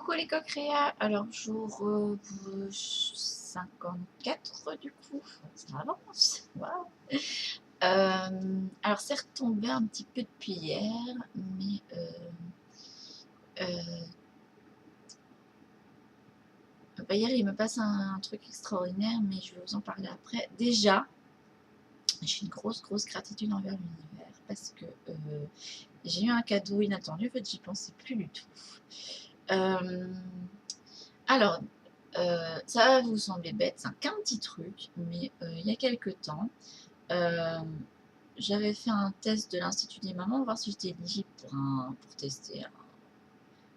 Coucou les coqueréas, alors jour 54 du coup, ça avance, waouh. Alors c'est retombé un petit peu depuis hier, mais euh, bah, hier il me passe un truc extraordinaire, mais je vais vous en parler après. Déjà, j'ai une grosse gratitude envers l'univers parce que j'ai eu un cadeau inattendu, en fait j'y pensais plus du tout. Euh, alors, ça va vous sembler bête, c'est qu'un petit truc, mais il y a quelques temps, euh, j'avais fait un test de l'Institut des mamans, voir si j'étais éligible pour tester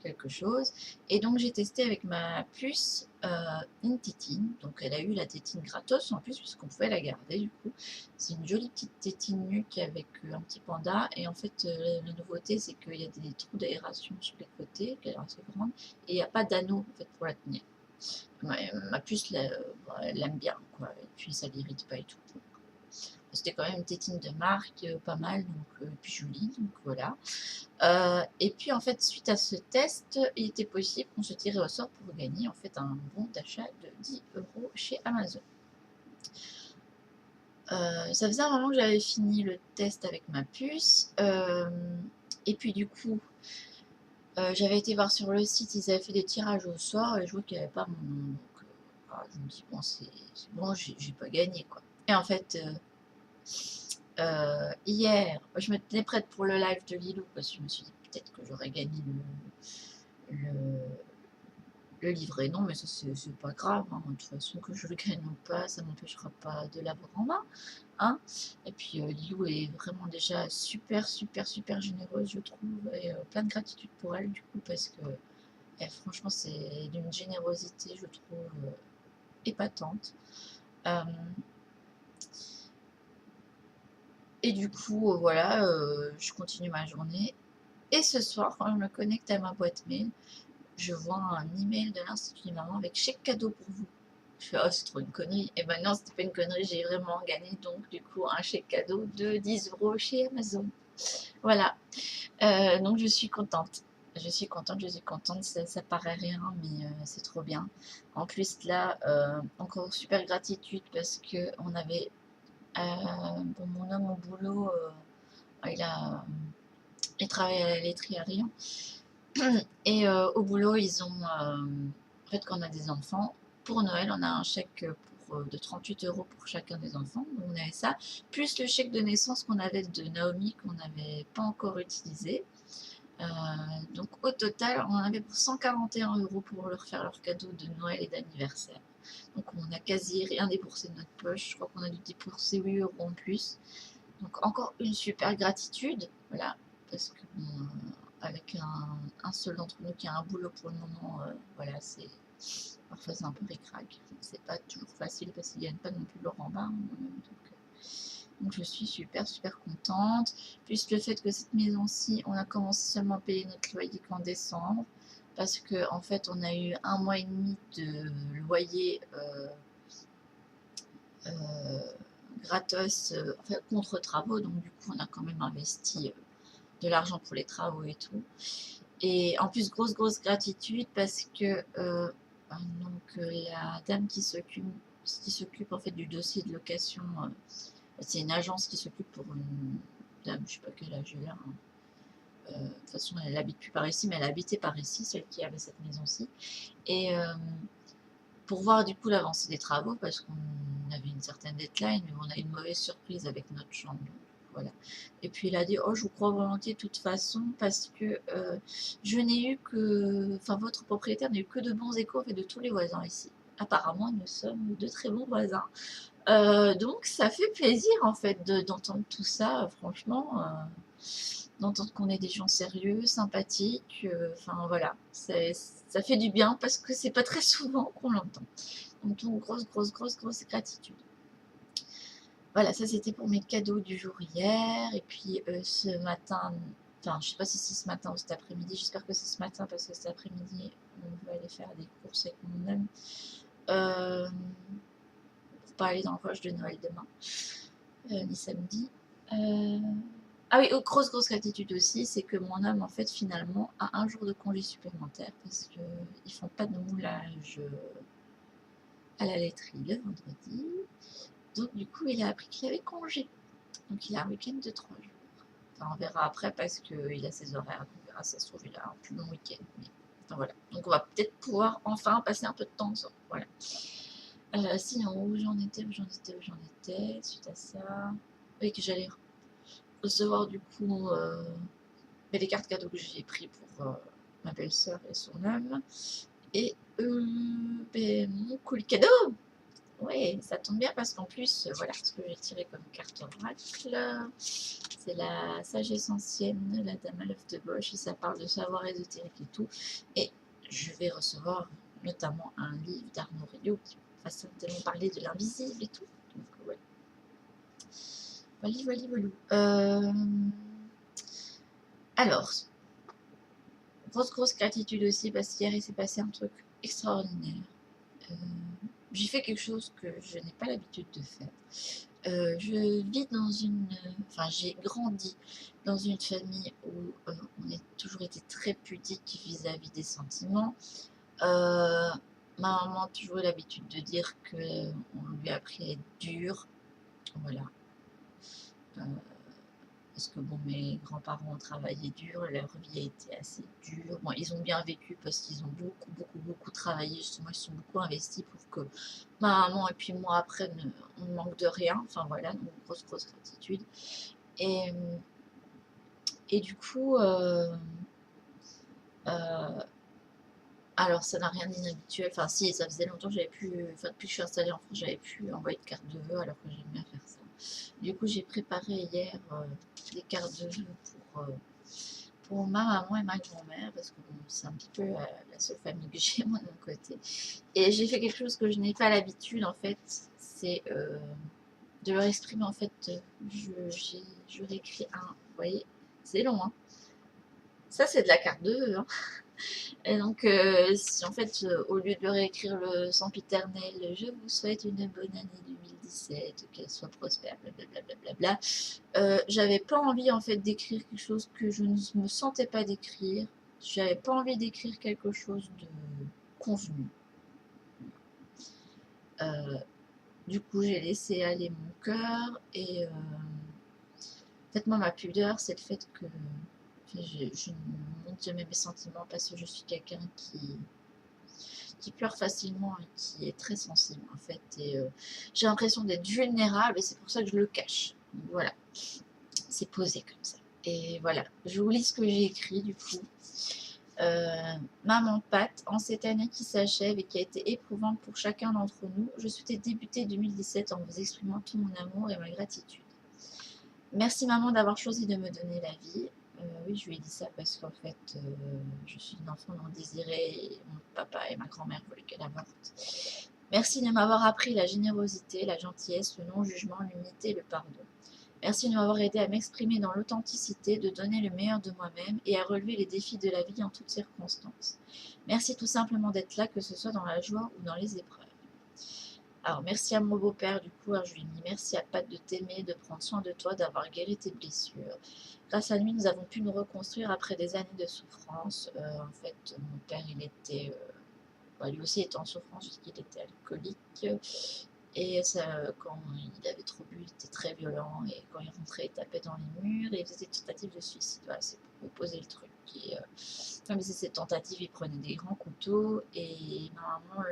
quelque chose. Et donc j'ai testé avec ma puce une tétine. Donc elle a eu la tétine gratos en plus, puisqu'on pouvait la garder du coup. C'est une jolie petite tétine nuque avec un petit panda. Et en fait, la nouveauté, c'est qu'il y a des trous d'aération sur les côtés, qu'elle est assez grande, et il n'y a pas d'anneau en fait, pour la tenir. Ma puce, elle aime bien, quoi. Et puis ça l'irrite pas et tout. C'était quand même une tétine de marque, pas mal, donc, puis jolie, donc voilà. Et puis en fait, suite à ce test, il était possible qu'on se tirait au sort pour gagner en fait un bon d'achat de 10 € chez Amazon. Ça faisait un moment que j'avais fini le test avec ma puce. Et puis du coup, j'avais été voir sur le site, ils avaient fait des tirages au sort et je vois qu'il n'y avait pas mon nom. Donc je me dis, bon, c'est bon, j'ai pas gagné quoi. Et en fait, hier, je me tenais prête pour le live de Lilou parce que je me suis dit peut-être que j'aurais gagné le, le livret. Non, mais ça c'est pas grave. Hein. De toute façon, que je le gagne ou pas, ça m'empêchera pas de l'avoir en main. Hein. Et puis Lilou est vraiment déjà super généreuse, je trouve. Et plein de gratitude pour elle, du coup, parce que franchement, c'est d'une générosité, je trouve, épatante. Euh, et du coup, voilà, je continue ma journée. Et ce soir, quand je me connecte à ma boîte mail, je vois un email de l'Institut des mamans avec chèque cadeau pour vous. Je fais, oh, c'est trop une connerie. Et ben non, c'était pas une connerie, j'ai vraiment gagné donc du coup un chèque cadeau de 10 € chez Amazon. Voilà. Donc je suis contente. Je suis contente. Ça paraît rien, mais c'est trop bien. En plus, là, encore super gratitude parce que on avait. Bon, mon homme au boulot, il travaille à la laiterie à Rion. Et au boulot, ils ont. En fait, quand on a des enfants, pour Noël, on a un chèque de 38 € pour chacun des enfants. Donc, on avait ça. Plus le chèque de naissance qu'on avait de Naomi, qu'on n'avait pas encore utilisé. Euh, donc, au total, on en avait pour 141 € pour leur faire leur cadeau de Noël et d'anniversaire. Donc, on a quasi rien dépensé de notre poche. Je crois qu'on a dû débourser 8 € en plus. Donc encore une super gratitude, voilà, parce que bon, avec un seul d'entre nous qui a un boulot pour le moment, voilà, c'est parfois c'est un peu ric-rac. C'est pas toujours facile parce qu'ils gagnent pas non plus leur en bas. Hein, donc je suis super contente. Plus le fait que cette maison-ci, on a commencé seulement à payer notre loyer qu'en décembre, parce que en fait on a eu 1 mois et demi de loyer euh, gratos, enfin, contre travaux, donc du coup on a quand même investi de l'argent pour les travaux et tout. Et en plus grosse gratitude parce que la dame qui s'occupe en fait du dossier de location, c'est une agence qui s'occupe pour une dame, je sais pas quel âge elle a. Hein. De toute façon, elle habite plus par ici, mais elle habitait par ici, celle qui avait cette maison-ci. Et pour voir du coup l'avancée des travaux, parce qu'on avait une certaine deadline, mais on a eu une mauvaise surprise avec notre chambre. Voilà. Et puis il a dit, oh, je vous crois volontiers de toute façon, parce que je n'ai eu que, enfin votre propriétaire n'a eu que de bons échos et de tous les voisins ici. Apparemment, nous sommes de très bons voisins. Donc ça fait plaisir en fait d'entendre tout ça, franchement, d'entendre qu'on est des gens sérieux, sympathiques, enfin voilà, ça fait du bien parce que c'est pas très souvent qu'on l'entend. Donc grosse gratitude. Voilà, ça c'était pour mes cadeaux du jour hier, et puis ce matin, enfin je sais pas si c'est ce matin ou cet après-midi, j'espère que c'est ce matin parce que cet après-midi on va aller faire des courses avec mon homme. Pour pas aller dans le rush de Noël demain, ni samedi. Ah oui, grosse, grosse gratitude aussi, c'est que mon homme, en fait, finalement, a un jour de congé supplémentaire parce qu'ils font pas de moulage à la laiterie le vendredi. Donc, du coup, il a appris qu'il avait congé. Donc, il a un week-end de 3 jours. Enfin, on verra après parce qu'il a ses horaires. Donc, on verra, ça se trouve, il a un plus long week-end. Mais, enfin, voilà. Donc, on va peut-être pouvoir enfin passer un peu de temps ensemble. Voilà. Sinon, où j'en étais, suite à ça. Oui, que j'allais recevoir du coup les cartes cadeaux que j'ai pris pour ma belle-sœur et son homme. Et mon colis cadeau. Oui, ça tombe bien parce qu'en plus, voilà ce que j'ai tiré comme carte oracle. C'est la sagesse ancienne, la dame à l'œuf de Bosch, et ça parle de savoir ésotérique et tout. Et je vais recevoir notamment un livre d'Arnaud Rio qui va certainement parler de l'invisible et tout. Donc, ouais. Voilà. Alors, grosse gratitude aussi parce qu'hier il s'est passé un truc extraordinaire. Euh, j'ai fait quelque chose que je n'ai pas l'habitude de faire. Je vis dans enfin j'ai grandi dans une famille où on a toujours été très pudique vis-à-vis des sentiments. Ma maman a toujours eu l'habitude de dire qu'on lui a appris à être dur. Voilà. Euh, Parce que bon, mes grands-parents ont travaillé dur, leur vie a été assez dure. Bon, ils ont bien vécu parce qu'ils ont beaucoup travaillé. Justement, ils se sont beaucoup investis pour que ma maman et puis moi après, on ne manque de rien. Enfin voilà, donc grosse gratitude. Et, et du coup, alors ça n'a rien d'inhabituel. Enfin si, ça faisait longtemps que j'avais pu, enfin depuis que je suis installée en France, j'avais pu envoyer de cartes de vœux alors que j'aime bien faire ça. Du coup, j'ai préparé hier des cartes de vœux pour ma maman et ma grand-mère, parce que bon, c'est un petit peu la seule famille que j'ai moi de mon côté. Et j'ai fait quelque chose que je n'ai pas l'habitude en fait, c'est de leur exprimer en fait, je réécris un, vous voyez, c'est long hein. Ça c'est de la carte de vœux hein. Et donc, en fait, au lieu de réécrire le sempiternel, je vous souhaite une bonne année 2017, qu'elle soit prospère, blablabla, j'avais pas envie en fait d'écrire quelque chose que je ne me sentais pas d'écrire. J'avais pas envie d'écrire quelque chose de convenu. Euh, du coup, j'ai laissé aller mon cœur et en fait, moi, ma pudeur, c'est le fait que je ne montre jamais mes sentiments parce que je suis quelqu'un qui pleure facilement et qui est très sensible en fait. Et j'ai l'impression d'être vulnérable et c'est pour ça que je le cache. Donc, voilà, c'est posé comme ça. Et voilà, je vous lis ce que j'ai écrit du coup. Maman Pat, en cette année qui s'achève et qui a été éprouvante pour chacun d'entre nous, je souhaitais débuter 2017 en vous exprimant tout mon amour et ma gratitude. Merci maman d'avoir choisi de me donner la vie. Oui, je lui ai dit ça parce qu'en fait, je suis une enfant non désirée et mon papa et ma grand-mère voulaient qu'elle avorte. Merci de m'avoir appris la générosité, la gentillesse, le non-jugement, l'unité et le pardon. Merci de m'avoir aidé à m'exprimer dans l'authenticité, de donner le meilleur de moi-même et à relever les défis de la vie en toutes circonstances. Merci tout simplement d'être là, que ce soit dans la joie ou dans les épreuves. Alors, merci à mon beau-père, du coup, je lui ai mis merci à Pat de t'aimer, de prendre soin de toi, d'avoir guéri tes blessures. Grâce à lui, nous avons pu nous reconstruire après des années de souffrance. En fait, mon père, il était, lui aussi était en souffrance puisqu'il était alcoolique. Et ça, quand il avait trop bu, il était très violent. Et quand il rentrait, il tapait dans les murs et il faisait des tentatives de suicide. Voilà, c'est pour poser le truc. Et comme il faisait ces tentatives, il prenait des grands couteaux et normalement,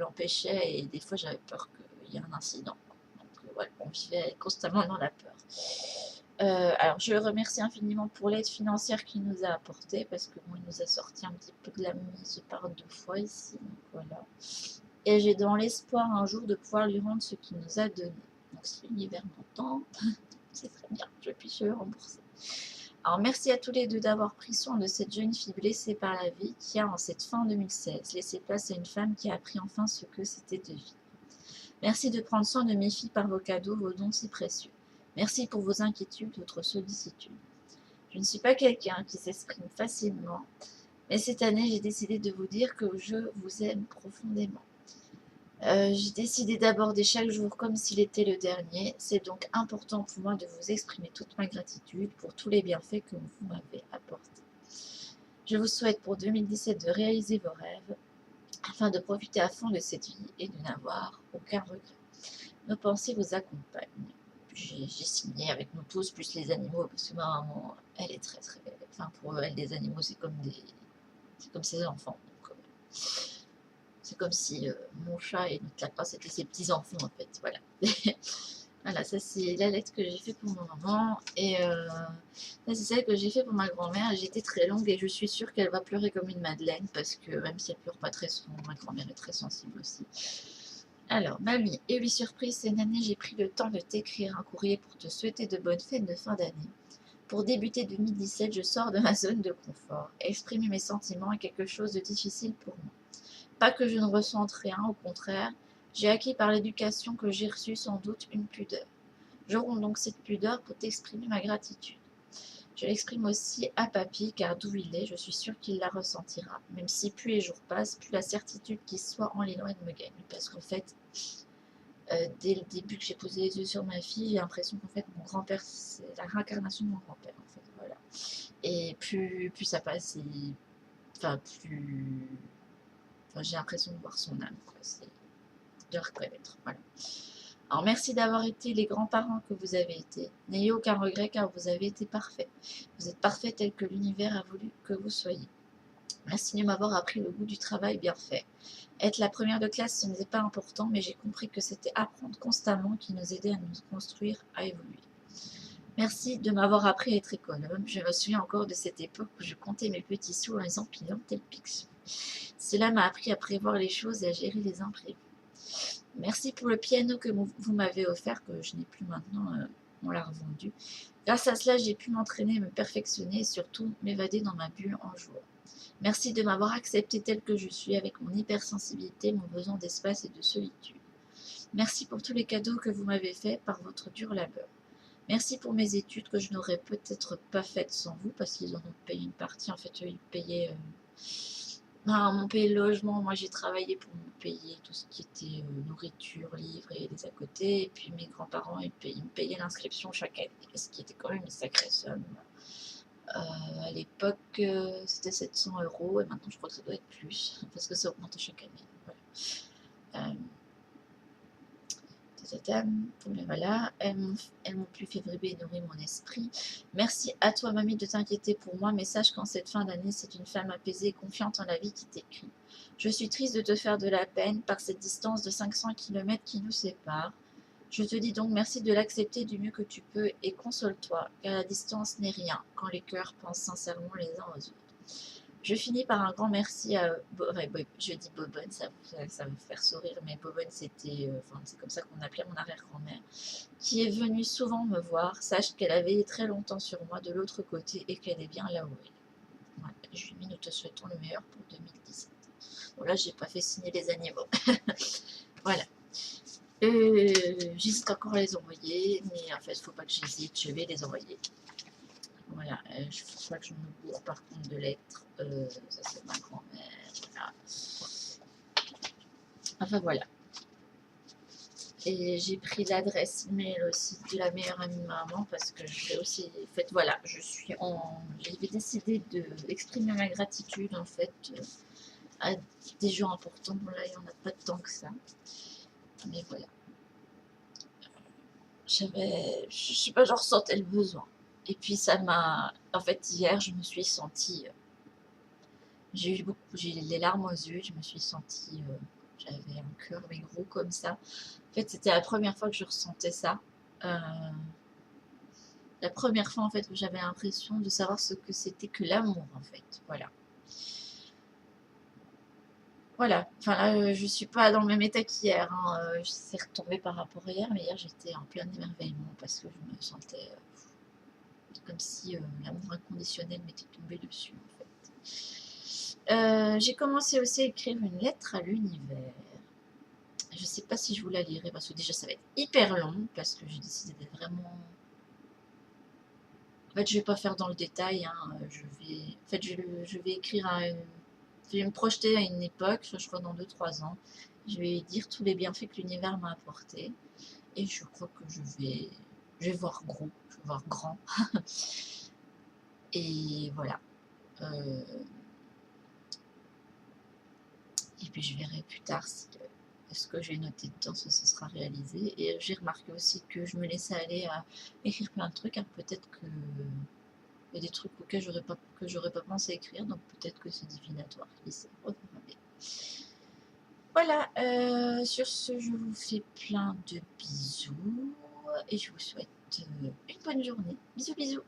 l'empêchait. Et des fois, j'avais peur qu'il y ait un incident. Donc voilà, on vivait constamment dans la peur. Alors, je le remercie infiniment pour l'aide financière qu'il nous a apportée parce que bon, il nous a sorti un petit peu de la mise par 2 fois ici. Donc voilà. Et j'ai dans l'espoir un jour de pouvoir lui rendre ce qu'il nous a donné. Donc si l'univers m'entend, c'est très bien, je puisse le rembourser. Alors merci à tous les deux d'avoir pris soin de cette jeune fille blessée par la vie qui a, en cette fin 2016, laissé place à une femme qui a appris enfin ce que c'était de vivre. Merci de prendre soin de mes filles par vos cadeaux, vos dons si précieux. Merci pour vos inquiétudes, votre sollicitude. Je ne suis pas quelqu'un qui s'exprime facilement, mais cette année j'ai décidé de vous dire que je vous aime profondément. J'ai décidé d'aborder chaque jour comme s'il était le dernier. C'est donc important pour moi de vous exprimer toute ma gratitude pour tous les bienfaits que vous m'avez apportés. Je vous souhaite pour 2017 de réaliser vos rêves afin de profiter à fond de cette vie et de n'avoir aucun regret. Nos pensées vous accompagnent. J'ai signé avec nous tous, plus les animaux, parce que ma maman, elle est très très belle. Enfin, pour elle, les animaux, c'est comme ses enfants. C'est comme si mon chat et notre lapin, c'était ses petits-enfants, en fait. Voilà. Voilà, ça c'est la lettre que j'ai fait pour mon maman. Et ça c'est celle que j'ai fait pour ma grand-mère. J'ai été très longue et je suis sûre qu'elle va pleurer comme une madeleine parce que même si elle pleure pas très souvent, ma grand-mère est très sensible aussi. Alors, mamie, et oui surprise, cette année j'ai pris le temps de t'écrire un courrier pour te souhaiter de bonnes fêtes de fin d'année. Pour débuter 2017, je sors de ma zone de confort. Exprimer mes sentiments est quelque chose de difficile pour moi. Pas que je ne ressente rien, au contraire, j'ai acquis par l'éducation que j'ai reçue sans doute une pudeur. J'aurai donc cette pudeur pour t'exprimer ma gratitude. Je l'exprime aussi à papy, car d'où il est, je suis sûre qu'il la ressentira. Même si plus les jours passent, plus la certitude qu'il soit en l'éloigne me gagne. Parce qu'en fait, dès le début que j'ai posé les yeux sur ma fille, j'ai l'impression qu'en fait, mon grand-père, c'est la réincarnation de mon grand-père. En fait, voilà. Et plus ça passe, enfin, plus. Enfin, j'ai l'impression de voir son âme, quoi. C'est de reconnaître. Voilà. Alors merci d'avoir été les grands-parents que vous avez été. N'ayez aucun regret car vous avez été parfaits. Vous êtes parfaits tel que l'univers a voulu que vous soyez. Merci de m'avoir appris le goût du travail bien fait. Être la première de classe, ce n'était pas important, mais j'ai compris que c'était apprendre constamment qui nous aidait à nous construire, à évoluer. Merci de m'avoir appris à être économe. Je me souviens encore de cette époque où je comptais mes petits sous en les empilant tel Picsou. Cela m'a appris à prévoir les choses et à gérer les imprévus. Merci pour le piano que vous m'avez offert, que je n'ai plus maintenant, on l'a revendu. Grâce à cela, j'ai pu m'entraîner, me perfectionner et surtout m'évader dans ma bulle en jouant. Merci de m'avoir accepté tel que je suis avec mon hypersensibilité, mon besoin d'espace et de solitude. Merci pour tous les cadeaux que vous m'avez faits par votre dur labeur. Merci pour mes études que je n'aurais peut-être pas faites sans vous parce qu'ils en ont payé une partie. En fait, eux, ils payaient mon payé le logement. Moi, j'ai travaillé pour me payer tout ce qui était nourriture, livres et les à côté. Et puis mes grands-parents, ils me payaient l'inscription chaque année, ce qui était quand même une sacrée somme. À l'époque, c'était 700 € et maintenant, je crois que ça doit être plus parce que ça augmente chaque année. Voilà. Mais voilà, elles m'ont plus fait vibrer et nourrir mon esprit. Merci à toi, mamie, de t'inquiéter pour moi, mais sache qu'en cette fin d'année, c'est une femme apaisée et confiante en la vie qui t'écrit. Je suis triste de te faire de la peine par cette distance de 500 km qui nous sépare. Je te dis donc merci de l'accepter du mieux que tu peux et console-toi, car la distance n'est rien quand les cœurs pensent sincèrement les uns aux autres. Je finis par un grand merci à. Je dis Bobonne, ça va me faire sourire, mais Bobonne, c'était. C'est comme ça qu'on appelait mon arrière-grand-mère, qui est venue souvent me voir. Sache qu'elle a veillé très longtemps sur moi de l'autre côté et qu'elle est bien là où elle est. Voilà. Je lui ai mis nous te souhaitons le meilleur pour 2017. Bon, là, j'ai pas fait signer les animaux. Voilà. J'hésite encore à les envoyer, mais en fait, il ne faut pas que j'hésite, je vais les envoyer. Voilà, je crois que je me bourre par contre de lettres. Ça c'est ma grand-mère. Voilà. Enfin voilà. Et j'ai pris l'adresse mail aussi de la meilleure amie de maman parce que je vais aussi. En fait, voilà, j'avais décidé d'exprimer ma gratitude en fait à des gens importants. Bon là, il n'y en a pas tant que ça. Mais voilà. Je sais pas, j'en ressentais le besoin. Et puis ça m'a. En fait, hier, je me suis sentie. J'ai les larmes aux yeux, je me suis sentie. J'avais un cœur mais gros comme ça. En fait, c'était la première fois que je ressentais ça. Euh, la première fois en fait que j'avais l'impression de savoir ce que c'était que l'amour en fait. Voilà. Voilà. Enfin là, je suis pas dans le même état qu'hier. Hein. Je suis retombée par rapport à hier, mais hier j'étais en plein émerveillement parce que je me sentais comme si l'amour inconditionnel m'était tombé dessus en fait. J'ai commencé aussi à écrire une lettre à l'univers. Je sais pas si je vous la lirai parce que déjà ça va être hyper long parce que j'ai décidé d'être vraiment. En fait, je vais pas faire dans le détail. Hein. Je vais écrire je vais me projeter à une époque, je crois dans 2-3 ans, Je vais lui dire tous les bienfaits que l'univers m'a apportés. Et je crois que je vais voir gros, je vais voir grand. Et voilà. Et puis je verrai plus tard si ce que j'ai noté dedans, ça se sera réalisé. Et j'ai remarqué aussi que je me laissais aller à écrire plein de trucs. Alors peut-être que il y a des trucs auxquels j'aurais pas pensé écrire, donc peut-être que c'est divinatoire. Qui sait, on verra bien. Voilà, sur ce, je vous fais plein de bisous et je vous souhaite une bonne journée. Bisous, bisous.